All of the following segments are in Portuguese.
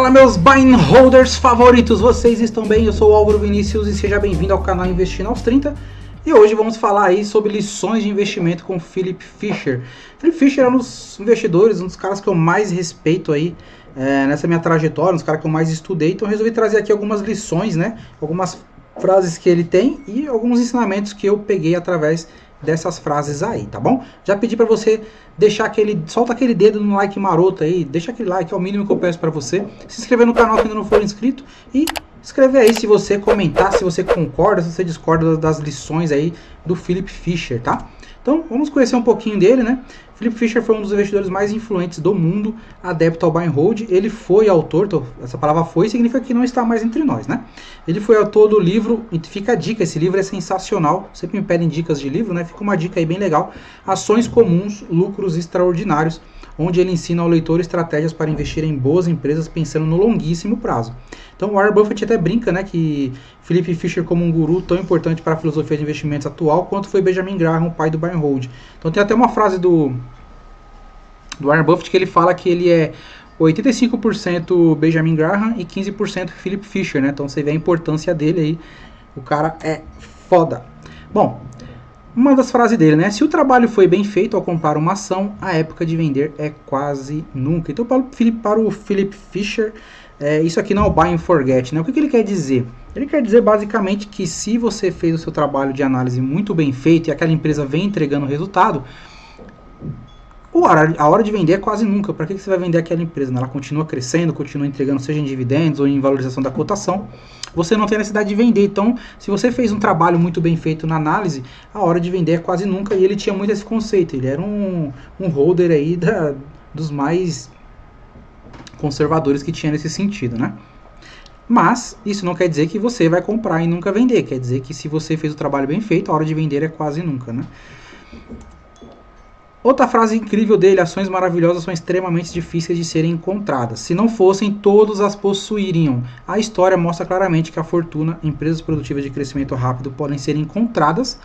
Fala, meus buy and holders favoritos, vocês estão bem? Eu sou o Álvaro Vinícius e seja bem-vindo ao canal Investindo aos 30. E hoje vamos falar aí sobre lições de investimento com Philip Fisher. Philip Fisher é um dos investidores, um dos caras que eu mais respeito aí nessa minha trajetória, um dos caras que eu mais estudei. Então eu resolvi trazer aqui algumas lições, né? Algumas frases que ele tem e alguns ensinamentos que eu peguei através dessas frases aí, tá bom? Já pedi pra você deixar solta aquele dedo no like maroto aí, deixa aquele like, é o mínimo que eu peço pra você. Se inscrever no canal se ainda não for inscrito e escrever aí se você comentar, se você concorda, se você discorda das lições aí do Philip Fisher, tá? Então, vamos conhecer um pouquinho dele, né? Philip Fisher foi um dos investidores mais influentes do mundo, adepto ao buy and hold. Ele foi autor, essa palavra foi significa que não está mais entre nós, né? Ele foi autor do livro, e fica a dica, esse livro é sensacional. Sempre me pedem dicas de livro, né? Fica uma dica aí bem legal. Ações Comuns, Lucros Extraordinários, onde ele ensina ao leitor estratégias para investir em boas empresas pensando no longuíssimo prazo. Então, Warren Buffett até brinca, né, que Philip Fisher como um guru tão importante para a filosofia de investimentos atual quanto foi Benjamin Graham, o pai do buy and hold. Então, tem até uma frase do Warren Buffett que ele fala que ele é 85% Benjamin Graham e 15% Philip Fisher, né? Então, você vê a importância dele aí. O cara é foda. Bom, uma das frases dele, né? Se o trabalho foi bem feito ao comprar uma ação, a época de vender é quase nunca. Então, para o Philip Fisher, isso aqui não é o buy and forget, né? O que ele quer dizer? Ele quer dizer basicamente que se você fez o seu trabalho de análise muito bem feito e aquela empresa vem entregando resultado, a hora de vender é quase nunca. Para que você vai vender aquela empresa? Ela continua crescendo, continua entregando, seja em dividendos ou em valorização da cotação. Você não tem necessidade de vender. Então, se você fez um trabalho muito bem feito na análise, a hora de vender é quase nunca. E ele tinha muito esse conceito. Ele era um holder aí dos mais conservadores que tinha nesse sentido, né? Mas isso não quer dizer que você vai comprar e nunca vender. Quer dizer que se você fez o trabalho bem feito, a hora de vender é quase nunca, né? Outra frase incrível dele: ações maravilhosas são extremamente difíceis de serem encontradas. Se não fossem, todos as possuiriam. A história mostra claramente que a fortuna, empresas produtivas de crescimento rápido podem ser encontradas.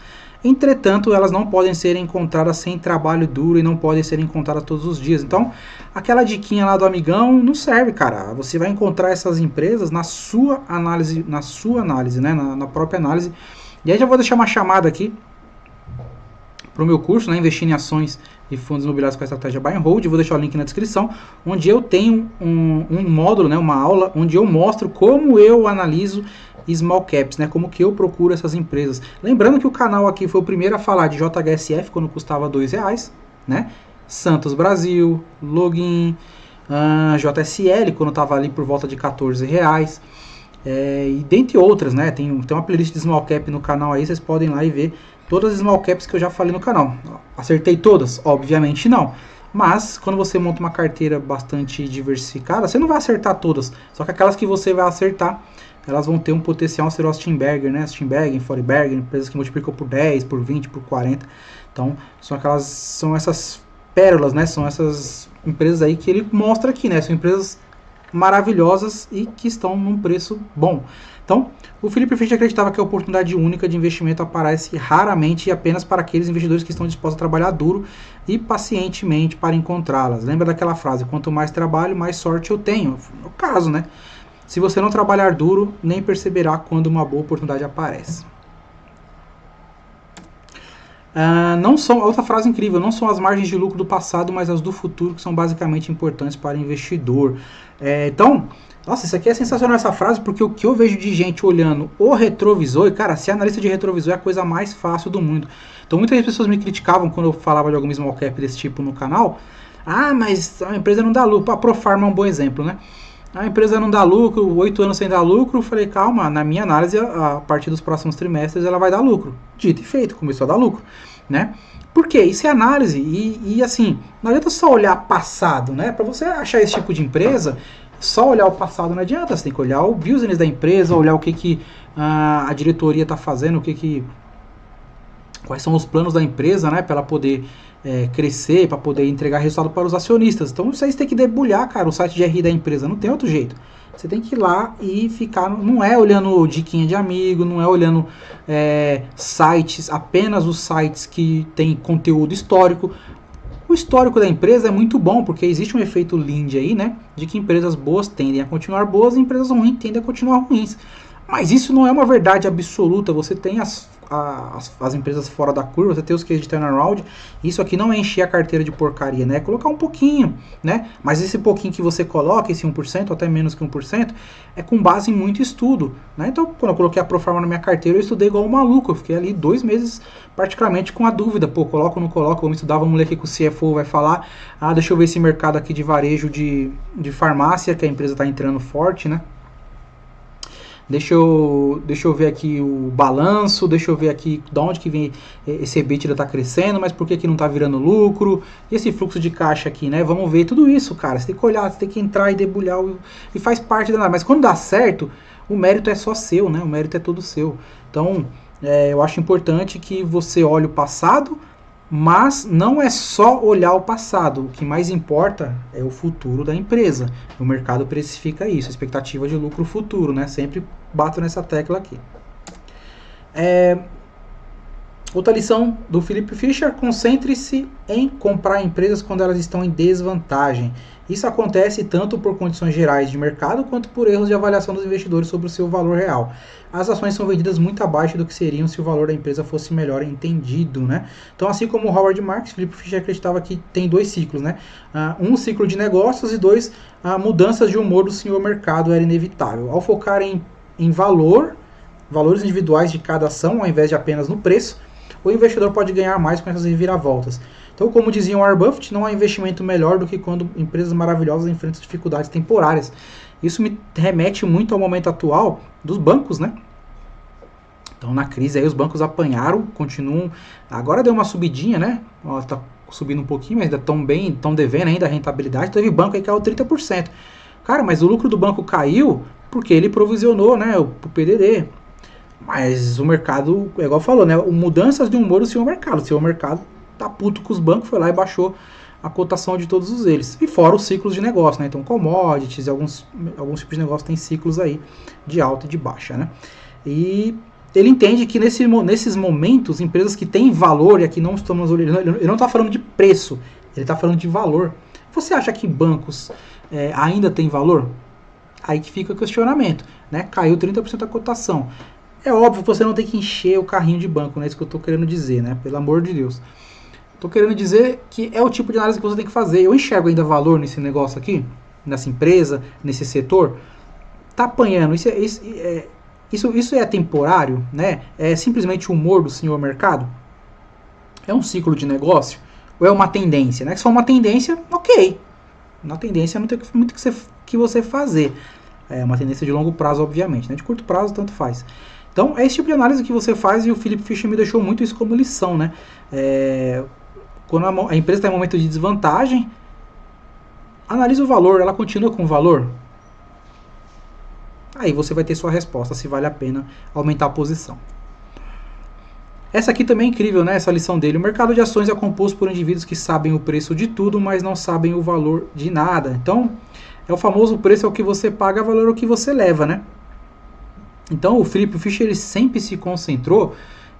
Entretanto, elas não podem ser encontradas sem trabalho duro e não podem ser encontradas todos os dias. Então, aquela diquinha lá do amigão não serve, cara. Você vai encontrar essas empresas na sua análise, né? Na própria análise. E aí já vou deixar uma chamada aqui para o meu curso, né, Investir em Ações e Fundos Imobiliários com a Estratégia Buy and Hold. Vou deixar o link na descrição, onde eu tenho um módulo, né, uma aula, onde eu mostro como eu analiso small caps, né, como que eu procuro essas empresas. Lembrando que o canal aqui foi o primeiro a falar de JHSF quando custava R$2, né, Santos Brasil, Login, JSL quando estava ali por volta de R$14. E dentre outras, né, tem uma playlist de small cap no canal aí, vocês podem ir lá e ver todas as small caps que eu já falei no canal. Acertei todas? Obviamente não. Mas, quando você monta uma carteira bastante diversificada, você não vai acertar todas. Só que aquelas que você vai acertar, elas vão ter um potencial ser o Steinberger, né? Steinberger, Forberger, empresas que multiplicam por 10, por 20, por 40. Então, são essas pérolas, né? São essas empresas aí que ele mostra aqui, né? São empresas maravilhosas e que estão num preço bom. Então, o Philip Fisher acreditava que a oportunidade única de investimento aparece raramente e apenas para aqueles investidores que estão dispostos a trabalhar duro e pacientemente para encontrá-las. Lembra daquela frase: quanto mais trabalho, mais sorte eu tenho? É o caso, né? Se você não trabalhar duro, nem perceberá quando uma boa oportunidade aparece. Outra frase incrível: não são as margens de lucro do passado, mas as do futuro que são basicamente importantes para o investidor. Então, nossa, isso aqui é sensacional, essa frase, porque o que eu vejo de gente olhando o retrovisor, e cara, ser analista de retrovisor é a coisa mais fácil do mundo. Então muitas pessoas me criticavam quando eu falava de algum small cap desse tipo no canal. Mas a empresa não dá lucro. A Profarma é um bom exemplo, né? A empresa não dá lucro, 8 anos sem dar lucro. Eu falei, calma, na minha análise, a partir dos próximos trimestres ela vai dar lucro. Dito e feito, começou a dar lucro, né? Por quê? Isso é análise. E assim, não adianta só olhar passado, né? Para você achar esse tipo de empresa, só olhar o passado não adianta. Você tem que olhar o business da empresa, olhar o que a diretoria está fazendo, quais são os planos da empresa, né? Para ela poder crescer, para poder entregar resultado para os acionistas. Então vocês têm que debulhar, cara, o site de RI da empresa. Não tem outro jeito. Você tem que ir lá e ficar, não é olhando diquinha de amigo, não é olhando sites, apenas os sites que tem conteúdo histórico. O histórico da empresa é muito bom, porque existe um efeito Linde aí, né? De que empresas boas tendem a continuar boas e empresas ruins tendem a continuar ruins. Mas isso não é uma verdade absoluta. Você tem as empresas fora da curva, você tem os cases de turnaround. Isso aqui não é encher a carteira de porcaria, né? É colocar um pouquinho, né? Mas esse pouquinho que você coloca, esse 1%, até menos que 1%, é com base em muito estudo, né? Então, quando eu coloquei a Profarma na minha carteira, eu estudei igual um maluco. Eu fiquei ali 2 meses praticamente com a dúvida, pô, coloco ou não coloco, vamos estudar, vamos ler o que o CFO vai falar. Deixa eu ver esse mercado aqui de varejo de farmácia, que a empresa está entrando forte, né? Deixa eu ver aqui o balanço, deixa eu ver aqui de onde que vem esse EBITDA está crescendo, mas por que não está virando lucro, e esse fluxo de caixa aqui, né? Vamos ver tudo isso, cara. Você tem que olhar, você tem que entrar e debulhar, e faz parte da... Mas quando dá certo, o mérito é só seu, né? O mérito é todo seu. Então, eu acho importante que você olhe o passado, mas não é só olhar o passado. O que mais importa é o futuro da empresa. O mercado precifica isso, a expectativa de lucro futuro, né? Sempre bato nessa tecla aqui. Outra lição do Philip Fisher: concentre-se em comprar empresas quando elas estão em desvantagem. Isso acontece tanto por condições gerais de mercado quanto por erros de avaliação dos investidores sobre o seu valor real. As ações são vendidas muito abaixo do que seriam se o valor da empresa fosse melhor entendido, né? Então, assim como o Howard Marks, Philip Fisher acreditava que tem 2 ciclos, né? Um ciclo de negócios e 2 mudanças de humor do senhor mercado era inevitável. Ao focar em valores individuais de cada ação, ao invés de apenas no preço, o investidor pode ganhar mais com essas reviravoltas. Então, como dizia Warren Buffett, não há investimento melhor do que quando empresas maravilhosas enfrentam dificuldades temporárias. Isso me remete muito ao momento atual dos bancos, né? Então, na crise aí os bancos apanharam, continuam... Agora deu uma subidinha, né? Está subindo um pouquinho, mas ainda estão devendo ainda a rentabilidade. Teve banco aí que caiu 30%. Cara, mas o lucro do banco caiu porque ele provisionou, né, o PDD. Mas o mercado, igual falou, né? Mudanças de humor do seu mercado. O seu mercado tá puto com os bancos, foi lá e baixou a cotação de todos eles. E fora os ciclos de negócio, né? Então, commodities, alguns tipos de negócio tem ciclos aí de alta e de baixa, né? E ele entende que nesses momentos, empresas que têm valor, e aqui não estamos olhando, ele não está falando de preço, ele está falando de valor. Você acha que bancos ainda têm valor? Aí que fica o questionamento, né? Caiu 30% a cotação. É óbvio que você não tem que encher o carrinho de banco, né? Isso que eu estou querendo dizer, né? Pelo amor de Deus. Estou querendo dizer que é o tipo de análise que você tem que fazer. Eu enxergo ainda valor nesse negócio aqui, nessa empresa, nesse setor. Tá apanhando. Isso é temporário, né? É simplesmente o humor do senhor mercado? É um ciclo de negócio? Ou é uma tendência, né? Se for uma tendência, ok. Na tendência não tem muito que você fazer. É uma tendência de longo prazo, obviamente, né? De curto prazo, tanto faz. Então, é esse tipo de análise que você faz, e o Philip Fisher me deixou muito isso como lição, né? Quando a empresa está em momento de desvantagem, analise o valor, ela continua com valor? Aí você vai ter sua resposta, se vale a pena aumentar a posição. Essa aqui também é incrível, né? Essa lição dele. O mercado de ações é composto por indivíduos que sabem o preço de tudo, mas não sabem o valor de nada. Então, é o famoso preço é o que você paga, valor é o que você leva, né? Então, o Philip Fisher ele sempre se concentrou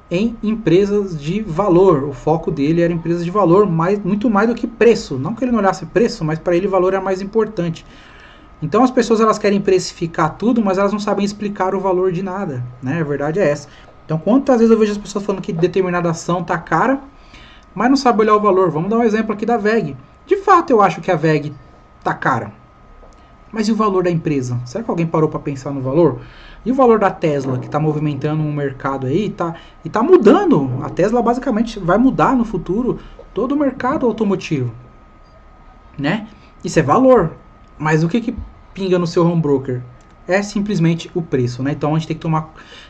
em empresas de valor. O foco dele era empresas de valor, muito mais do que preço. Não que ele não olhasse preço, mas para ele valor é mais importante. Então, as pessoas elas querem precificar tudo, mas elas não sabem explicar o valor de nada, né? A verdade é essa. Então, quantas vezes eu vejo as pessoas falando que determinada ação está cara, mas não sabe olhar o valor. Vamos dar um exemplo aqui da VEG. De fato, eu acho que a VEG está cara. Mas e o valor da empresa? Será que alguém parou para pensar no valor? E o valor da Tesla, que está movimentando um mercado aí, e está mudando. A Tesla basicamente vai mudar no futuro todo o mercado automotivo, né? Isso é valor. Mas o que pinga no seu home broker? É simplesmente o preço, né? Então a gente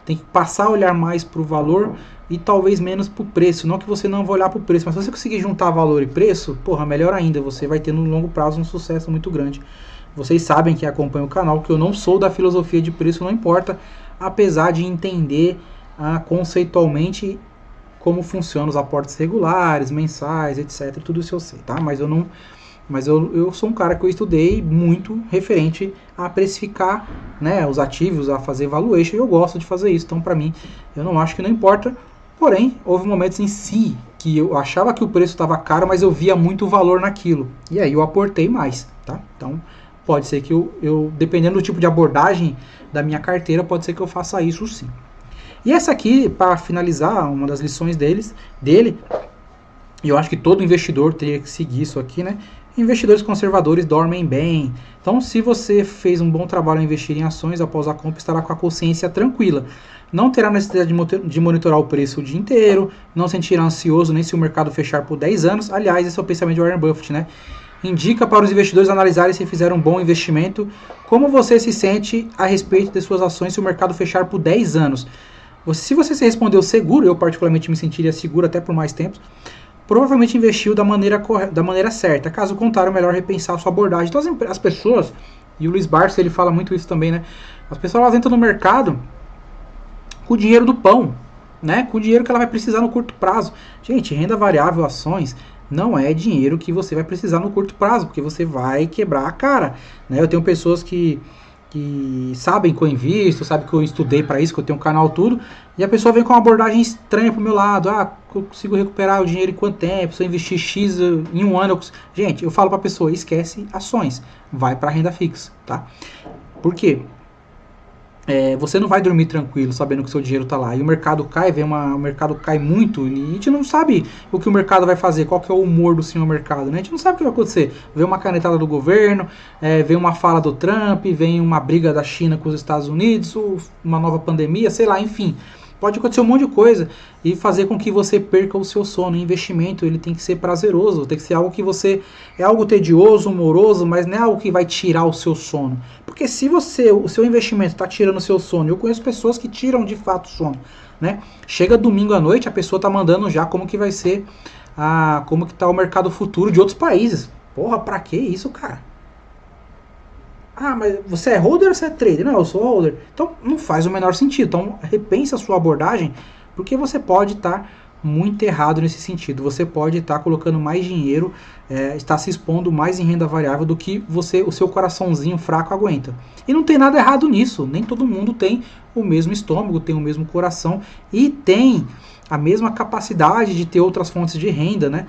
tem que passar a olhar mais para o valor e talvez menos para o preço. Não que você não vai olhar para o preço, mas se você conseguir juntar valor e preço, porra, melhor ainda. Você vai ter no longo prazo um sucesso muito grande. Vocês sabem que acompanham o canal que eu não sou da filosofia de preço, não importa, apesar de entender conceitualmente como funcionam os aportes regulares, mensais, etc. Tudo isso eu sei, tá? Mas eu sou um cara que eu estudei muito referente a precificar, né, os ativos, a fazer valuation, e eu gosto de fazer isso. Então, para mim, eu não acho que não importa. Porém, houve momentos em si que eu achava que o preço estava caro, mas eu via muito valor naquilo. E aí eu aportei mais, tá? Então, pode ser que eu dependendo do tipo de abordagem da minha carteira, pode ser que eu faça isso sim. E essa aqui, para finalizar, uma das lições dele, e eu acho que todo investidor teria que seguir isso aqui, né? Investidores conservadores dormem bem. Então, se você fez um bom trabalho em investir em ações após a compra, estará com a consciência tranquila. Não terá necessidade de monitorar o preço o dia inteiro, não sentirá ansioso nem se o mercado fechar por 10 anos. Aliás, esse é o pensamento de Warren Buffett, né? Indica para os investidores analisarem se fizeram um bom investimento. Como você se sente a respeito de suas ações se o mercado fechar por 10 anos? Se você se respondeu seguro, eu particularmente me sentiria seguro até por mais tempo, provavelmente investiu da maneira certa. Caso contrário, é melhor repensar a sua abordagem. Então as pessoas, e o Luiz Barsi ele fala muito isso também, né? As pessoas elas entram no mercado com o dinheiro do pão, né? Com o dinheiro que ela vai precisar no curto prazo. Gente, renda variável, ações, não é dinheiro que você vai precisar no curto prazo, porque você vai quebrar a cara, né? Eu tenho pessoas que sabem que eu invisto, sabem que eu estudei para isso, que eu tenho um canal tudo, e a pessoa vem com uma abordagem estranha pro meu lado. Ah, eu consigo recuperar o dinheiro em quanto tempo? Se eu investir X em um ano... Gente, eu falo pra pessoa, esquece ações, vai pra renda fixa, tá? Por quê? Você não vai dormir tranquilo sabendo que o seu dinheiro tá lá. E o mercado cai, o mercado cai muito, e a gente não sabe o que o mercado vai fazer, qual que é o humor do senhor mercado, né? A gente não sabe o que vai acontecer. Vem uma canetada do governo, vem uma fala do Trump, vem uma briga da China com os Estados Unidos, uma nova pandemia, sei lá, enfim. Pode acontecer um monte de coisa e fazer com que você perca o seu sono. O investimento ele tem que ser prazeroso, tem que ser algo que você... É algo tedioso, moroso, mas não é algo que vai tirar o seu sono. Porque se o seu investimento está tirando o seu sono, eu conheço pessoas que tiram de fato o sono, né? Chega domingo à noite, a pessoa está mandando já como que vai ser, como que está o mercado futuro de outros países. Porra, pra que isso, cara? Ah, mas você é holder ou você é trader? Não, eu sou holder. Então não faz o menor sentido. Então repense a sua abordagem, porque você pode estar muito errado nesse sentido. Você pode estar colocando mais dinheiro, está se expondo mais em renda variável do que o seu coraçãozinho fraco aguenta. E não tem nada errado nisso. Nem todo mundo tem o mesmo estômago, tem o mesmo coração e tem a mesma capacidade de ter outras fontes de renda, né?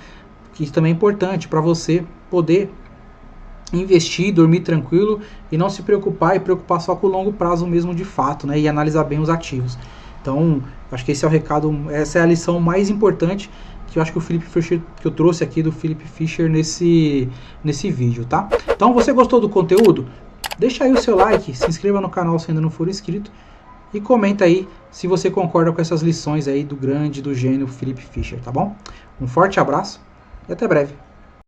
Que isso também é importante para você poder investir, dormir tranquilo e não se preocupar e preocupar só com o longo prazo mesmo de fato, né? E analisar bem os ativos. Então, acho que esse é o recado, essa é a lição mais importante que eu acho que o Philip Fisher, que eu trouxe aqui do Philip Fisher nesse vídeo, tá? Então, você gostou do conteúdo? Deixa aí o seu like, se inscreva no canal se ainda não for inscrito e comenta aí se você concorda com essas lições aí do gênio Philip Fisher, tá bom? Um forte abraço e até breve.